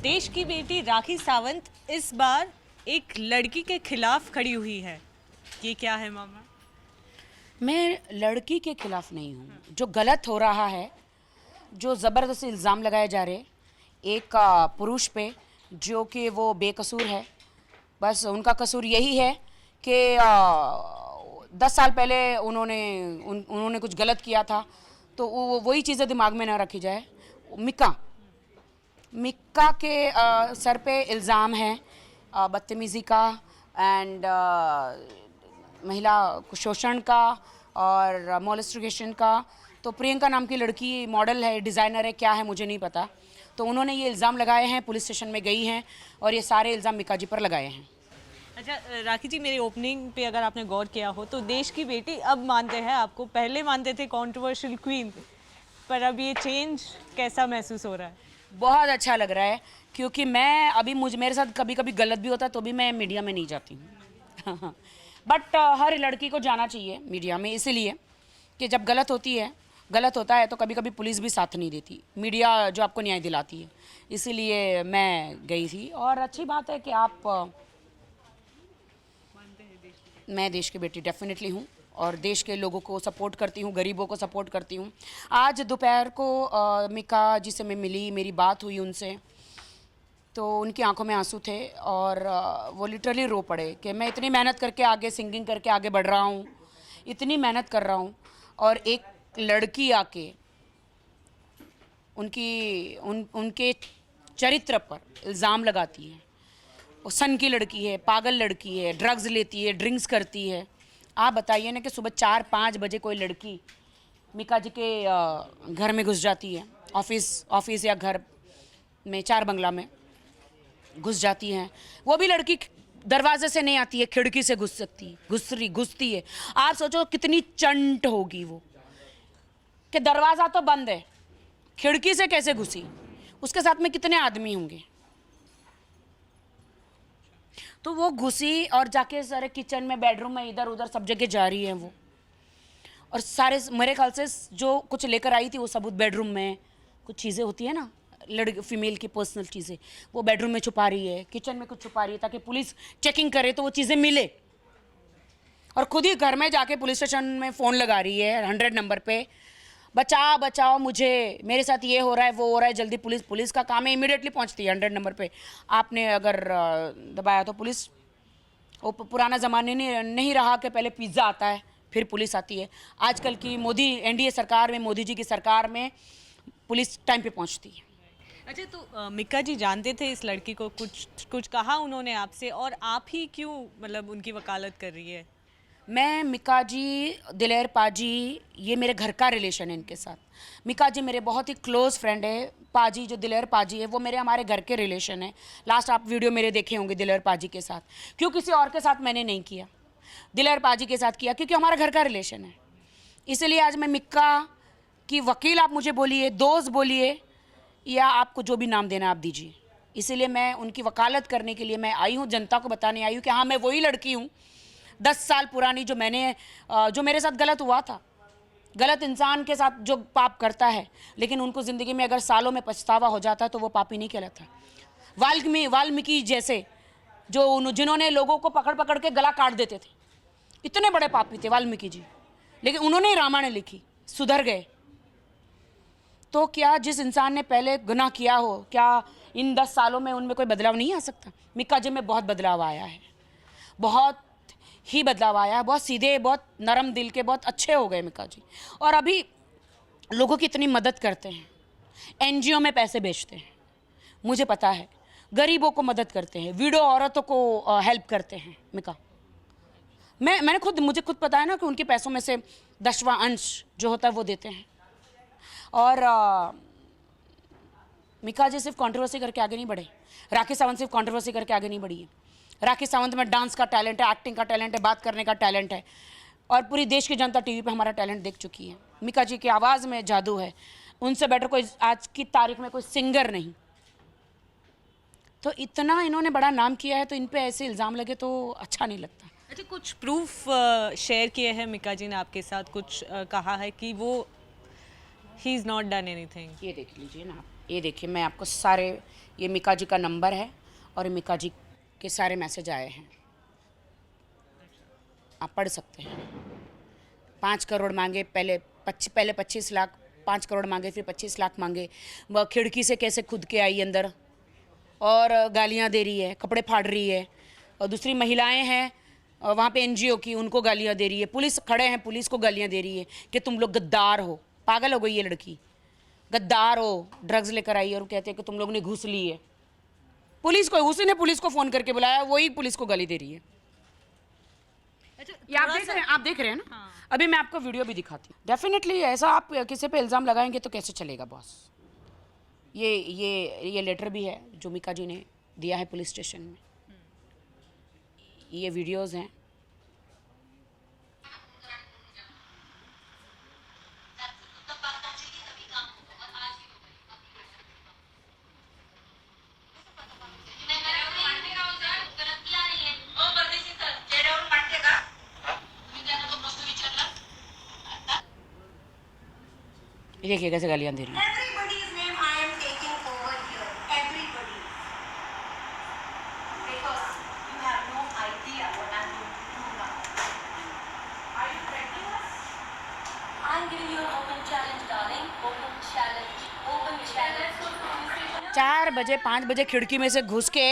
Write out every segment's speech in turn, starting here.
देश की बेटी राखी सावंत इस बार एक लड़की के खिलाफ खड़ी हुई है। ये क्या है मामला? मैं लड़की के खिलाफ नहीं हूँ। जो गलत हो रहा है, जो ज़बरदस्ती इल्ज़ाम लगाए जा रहे एक पुरुष पे, जो कि वो बेकसूर है। बस उनका कसूर यही है कि 10 साल पहले उन्होंने कुछ गलत किया था, तो वही चीज़ें दिमाग में ना रखी जाए। मिक्का के सर पे इल्ज़ाम है बदतमीज़ी का एंड महिला शोषण का और मोलेस्टिगेशन का। तो प्रियंका नाम की लड़की मॉडल है, डिज़ाइनर है, क्या है मुझे नहीं पता। तो उन्होंने ये इल्ज़ाम लगाए हैं, पुलिस स्टेशन में गई हैं और ये सारे इल्ज़ाम मिक्का जी पर लगाए हैं। अच्छा राखी जी, मेरे ओपनिंग पे अगर आपने गौर किया हो तो देश की बेटी अब मानते हैं आपको, पहले मानते थे कंट्रोवर्शियल क्वीन, पर अब ये चेंज कैसा महसूस हो रहा है? बहुत अच्छा लग रहा है, क्योंकि मैं अभी मेरे साथ कभी कभी गलत भी होता है तो भी मैं मीडिया में नहीं जाती हूँ बट हर लड़की को जाना चाहिए मीडिया में, इसीलिए कि जब गलत होता है तो कभी कभी पुलिस भी साथ नहीं देती, मीडिया जो आपको न्याय दिलाती है। इसीलिए मैं गई थी और अच्छी बात है कि मैं देश की बेटी डेफिनेटली हूँ और देश के लोगों को सपोर्ट करती हूँ, गरीबों को सपोर्ट करती हूँ। आज दोपहर को मिक्का जी से मैं मिली, मेरी बात हुई उनसे, तो उनकी आंखों में आंसू थे और वो लिटरली रो पड़े कि मैं इतनी मेहनत करके आगे सिंगिंग करके आगे बढ़ रहा हूँ, इतनी मेहनत कर रहा हूँ और एक लड़की आके उनके चरित्र पर इल्ज़ाम लगाती है। वो सन की लड़की है, पागल लड़की है, ड्रग्स लेती है, ड्रिंक्स करती है। आप बताइए ना कि सुबह 4-5 बजे कोई लड़की मिक्का जी के घर में घुस जाती है, ऑफिस या घर में, 4 बंगला में घुस जाती हैं। वो भी लड़की दरवाजे से नहीं आती है, खिड़की से घुसती है। आप सोचो कितनी चंट होगी वो, कि दरवाज़ा तो बंद है, खिड़की से कैसे घुसी, उसके साथ में कितने आदमी होंगे। तो वो घुसी और जाके सारे किचन में, बेडरूम में, इधर उधर सब जगह जा रही है वो, और सारे मेरे ख्याल से जो कुछ लेकर आई थी वो सबूत बेडरूम में कुछ चीज़ें होती है ना, लड़की फीमेल की पर्सनल चीज़ें, वो बेडरूम में छुपा रही है, किचन में कुछ छुपा रही है ताकि पुलिस चेकिंग करे तो वो चीज़ें मिले। और खुद ही घर में जाके पुलिस स्टेशन में फ़ोन लगा रही है 100 नंबर पे, बचाओ मुझे, मेरे साथ ये हो रहा है, वो हो रहा है, जल्दी पुलिस का काम है, इमीडिएटली पहुंचती है 100 नंबर पे। आपने अगर दबाया तो पुलिस, वो पुराना ज़माने नहीं रहा कि पहले पिज़्ज़ा आता है फिर पुलिस आती है। आजकल की मोदी एनडीए सरकार में, मोदी जी की सरकार में पुलिस टाइम पे पहुंचती है। अच्छा, तो मिक्का जी जानते थे इस लड़की को, कुछ कहा उन्होंने आपसे, और आप ही क्यों मतलब उनकी वकालत कर रही है? मैं, मिक्का जी, दिलेर पाजी, ये मेरे घर का रिलेशन है इनके साथ। मिक्का जी मेरे बहुत ही क्लोज़ फ्रेंड है। पाजी, जो दिलेर पाजी है, वो हमारे घर के रिलेशन है। लास्ट आप वीडियो मेरे देखे होंगे दिलेर पाजी के साथ। क्यों किसी और के साथ मैंने नहीं किया, दिलेर पाजी के साथ किया, क्योंकि हमारा घर का रिलेशन है। इसलिए आज मैं मिक्का की वकील आप मुझे बोलिए, दोस्त बोलिए, या आपको जो भी नाम देना आप दीजिए। इसीलिए मैं उनकी वकालत करने के लिए मैं आई हूँ, जनता को बताने आई हूँ कि हाँ, मैं वही लड़की हूँ 10 साल पुरानी, जो मेरे साथ गलत हुआ था। गलत इंसान के साथ जो पाप करता है, लेकिन उनको ज़िंदगी में अगर सालों में पछतावा हो जाता है तो वो पापी नहीं कहलाता। वाल्मीकि जैसे जिन्होंने लोगों को पकड़ पकड़ के गला काट देते थे, इतने बड़े पापी थे वाल्मीकि जी, लेकिन उन्होंने ही रामायण लिखी, सुधर गए। तो क्या जिस इंसान ने पहले गुनाह किया हो, क्या इन 10 सालों में उनमें कोई बदलाव नहीं आ सकता? मिक्का जी में बहुत बदलाव आया है, बहुत ही बदलाव आया है। बहुत सीधे, बहुत नरम दिल के, बहुत अच्छे हो गए मिक्का जी। और अभी लोगों की इतनी मदद करते हैं, एनजीओ में पैसे भेजते हैं, मुझे पता है, गरीबों को मदद करते हैं, विडो औरतों को हेल्प करते हैं मिक्का। मुझे खुद पता है ना कि उनके पैसों में से 10वां अंश जो होता है वो देते हैं। और मिक्का जी सिर्फ कंट्रोवर्सी करके आगे नहीं बढ़े, राखी सावंत सिर्फ कंट्रोवर्सी करके आगे नहीं बढ़ी है। राखी सावंत में डांस का टैलेंट है, एक्टिंग का टैलेंट है, बात करने का टैलेंट है, और पूरी देश की जनता टीवी पे हमारा टैलेंट देख चुकी है। मिक्का जी की आवाज़ में जादू है, उनसे बेटर कोई आज की तारीख में कोई सिंगर नहीं। तो इतना इन्होंने बड़ा नाम किया है, तो इन पे ऐसे इल्ज़ाम लगे तो अच्छा नहीं लगता। अच्छा, कुछ प्रूफ शेयर किए हैं मिक्का जी ने आपके साथ, कुछ कहा है कि वो he is not done anything? ये देख लीजिए ना आप। ये देखिए, मैं आपको सारे, ये मिका जी का नंबर है और मिका जी के सारे मैसेज आए हैं, आप पढ़ सकते हैं। 5 करोड़ मांगे, पहले 25 लाख, 5 करोड़ मांगे, फिर 25 लाख मांगे। वह खिड़की से कैसे खुद के आई अंदर और गालियां दे रही है, कपड़े फाड़ रही है। और दूसरी महिलाएं हैं वहाँ पे एनजीओ की, उनको गालियां दे रही है। पुलिस खड़े हैं, पुलिस को गालियां दे रही है कि तुम लोग गद्दार हो। पागल हो गई ये लड़की, गद्दार हो, ड्रग्स लेकर आई और कहते हैं कि तुम लोग ने घूस ली है। पुलिस को, उसी ने पुलिस को फ़ोन करके बुलाया, वही पुलिस को गाली दे रही है। ये आप देख रहे हैं ना। हाँ। अभी मैं आपको वीडियो भी दिखाती हूँ। डेफिनेटली ऐसा आप किसी पे इल्ज़ाम लगाएंगे तो कैसे चलेगा बॉस। ये लेटर भी है जो मिका जी ने दिया है पुलिस स्टेशन में। ये वीडियोस हैं। ये देखिए कैसे गालियाँ दे रही हैं। Everybody's name I am taking over here. Everybody. Because you have no idea what I'm going to do now. Are you threatening us? I'm giving you an open challenge, darling. Open challenge. Open challenge. Let's go to police station. 4 बजे 5 बजे खिड़की में से घुस के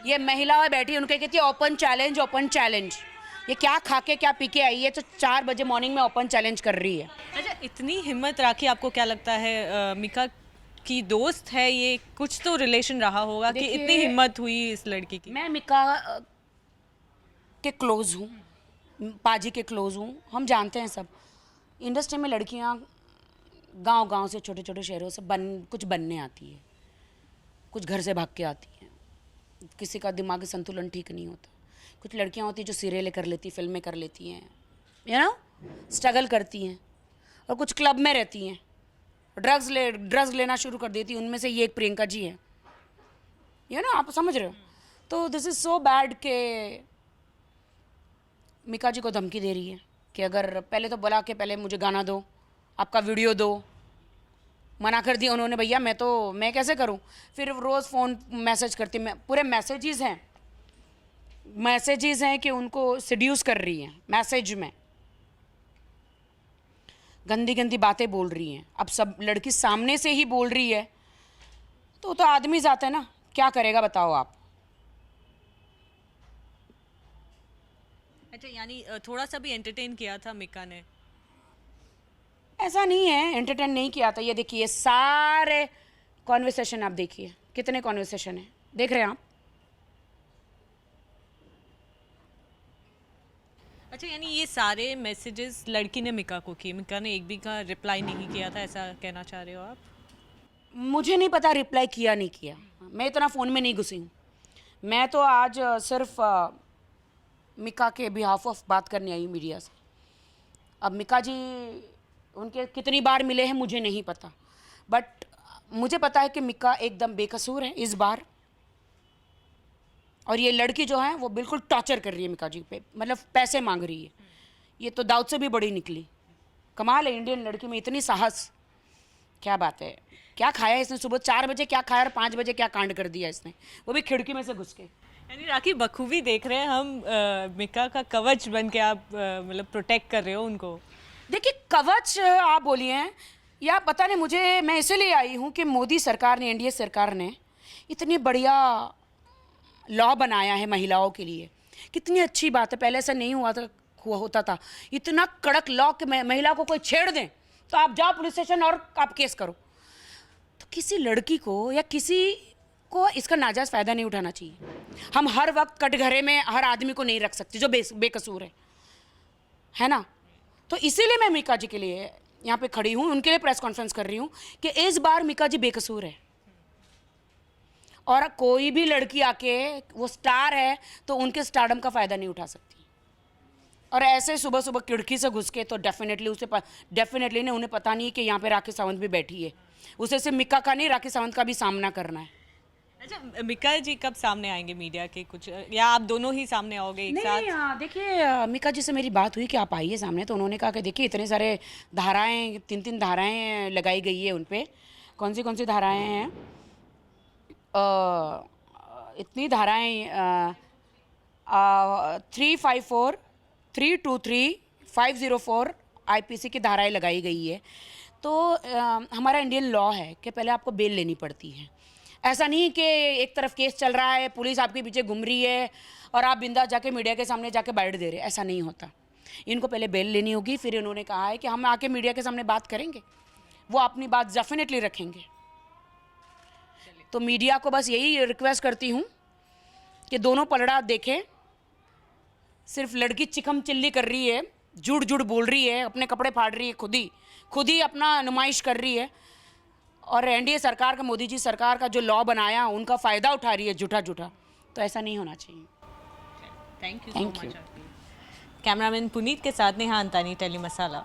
ये महिला बैठी, उनके कहती है ओपन चैलेंज, ओपन चैलेंज। ये क्या खा के क्या पी के आई है तो 4 बजे मॉर्निंग में ओपन चैलेंज कर रही है। अच्छा, इतनी हिम्मत राखी, आपको क्या लगता है मिका की दोस्त है ये, कुछ तो रिलेशन रहा होगा कि देखिए, इतनी हिम्मत हुई इस लड़की की? मैं मिका के क्लोज़ हूँ, पाजी के क्लोज़ हूँ, हम जानते हैं सब। इंडस्ट्री में लड़कियाँ गांव-गांव से, छोटे-छोटे शहरों से कुछ बनने आती है, कुछ घर से भाग के आती हैं, किसी का दिमागी संतुलन ठीक नहीं होता। कुछ लड़कियाँ होती हैं जो सीरियलें कर लेती, फिल्में कर लेती हैं, स्ट्रगल करती हैं, और कुछ क्लब में रहती हैं, ड्रग्स लेना शुरू कर देती हैं। उनमें से ये एक प्रियंका जी है, आप समझ रहे हो। तो दिस इज़ सो बैड के मिका जी को धमकी दे रही है कि अगर पहले तो बोला कि पहले मुझे गाना दो, आपका वीडियो दो, मना कर दिया उन्होंने। भैया मैं कैसे करूं। फिर रोज़ फ़ोन मैसेज करती, मैं पूरे मैसेजेस हैं कि उनको सेड्यूस कर रही हैं, मैसेज में गंदी गंदी बातें बोल रही हैं। अब सब लड़की सामने से ही बोल रही है तो आदमी जाता है ना, क्या करेगा बताओ आप। अच्छा, यानी थोड़ा सा भी एंटरटेन किया था मिका ने? ऐसा नहीं है, एंटरटेन नहीं किया था। ये देखिए, सारे कॉन्वर्सेशन आप देखिए, कितने कॉन्वर्सेशन है, देख रहे हैं आप। अच्छा, यानी ये सारे मैसेजेस लड़की ने मिका को किए, मिका ने एक भी का रिप्लाई नहीं किया था, ऐसा कहना चाह रहे हो आप? मुझे नहीं पता रिप्लाई किया नहीं किया, मैं इतना फ़ोन में नहीं घुसी हूँ। मैं तो आज सिर्फ मिका के बिहाफ ऑफ बात करने आई मीडिया से। अब मिका जी उनके कितनी बार मिले हैं मुझे नहीं पता, बट मुझे पता है कि मिका एकदम बेकसूर है इस बार। और ये लड़की जो है वो बिल्कुल टॉर्चर कर रही है मिका जी पे, मतलब पैसे मांग रही है। ये तो दाऊद से भी बड़ी निकली। कमाल है इंडियन लड़की में इतनी साहस, क्या बात है। क्या खाया इसने सुबह 4 बजे, क्या खाया और 5 बजे क्या कांड कर दिया इसने, वो भी खिड़की में से घुस के। यानी राखी बखूबी देख रहे हैं हम, मिका का कवच बन के आप मतलब प्रोटेक्ट कर रहे हो उनको। देखिए, कवच आप बोलिए हैं या पता नहीं मुझे, मैं इसलिए आई हूँ कि मोदी सरकार ने, एनडीए सरकार ने इतनी बढ़िया लॉ बनाया है महिलाओं के लिए। कितनी अच्छी बात है, पहले ऐसा नहीं होता था। इतना कड़क लॉ कि महिला को कोई छेड़ दें तो आप जाओ पुलिस स्टेशन और आप केस करो। तो किसी लड़की को या किसी को इसका नाजायज़ फ़ायदा नहीं उठाना चाहिए। हम हर वक्त कटघरे में हर आदमी को नहीं रख सकते जो बेकसूर है ना। तो इसीलिए मैं मिका जी के लिए यहाँ पे खड़ी हूँ, उनके लिए प्रेस कॉन्फ्रेंस कर रही हूँ कि इस बार मिका जी बेकसूर है। और कोई भी लड़की आके, वो स्टार है तो उनके स्टारडम का फ़ायदा नहीं उठा सकती। और ऐसे सुबह सुबह खिड़की से घुस के तो डेफिनेटली ने उन्हें पता नहीं कि यहाँ पे राखी सावंत भी बैठी है। उसे सिर्फ मिका का नहीं, राखी सावंत का भी सामना करना है। अच्छा, मिका जी कब सामने आएंगे मीडिया के कुछ, या आप दोनों ही सामने आओगे एक साथ? नहीं, देखिए मिका जी से मेरी बात हुई कि आप आइए सामने, तो उन्होंने कहा कि देखिए इतने सारे धाराएं, 3 धाराएं लगाई गई है उन पर, कौन सी धाराएं हैं? इतनी धाराएं 354, 323, 504 आईपीसी की धाराएं लगाई गई है। तो हमारा इंडियन लॉ है कि पहले आपको बेल लेनी पड़ती है। ऐसा नहीं कि एक तरफ केस चल रहा है, पुलिस आपके पीछे घूम रही है और आप बिंदास जाके मीडिया के सामने जाके बाइट दे रहे हैं, ऐसा नहीं होता। इनको पहले बेल लेनी होगी, फिर इन्होंने कहा है कि हम आके मीडिया के सामने बात करेंगे, वो अपनी बात डेफिनेटली रखेंगे। तो मीडिया को बस यही रिक्वेस्ट करती हूँ कि दोनों पलड़ा देखें। सिर्फ लड़की चिकम चिल्ली कर रही है, झूठ झूठ बोल रही है, अपने कपड़े फाड़ रही है, खुद ही अपना नुमाइश कर रही है, और एनडीए सरकार का, मोदी जी सरकार का जो लॉ बनाया उनका फ़ायदा उठा रही है झूठा। तो ऐसा नहीं होना चाहिए। Thank you Thank so you. Much. Cameraman Puneet के साथ नेहा अंतानी, टेली मसाला।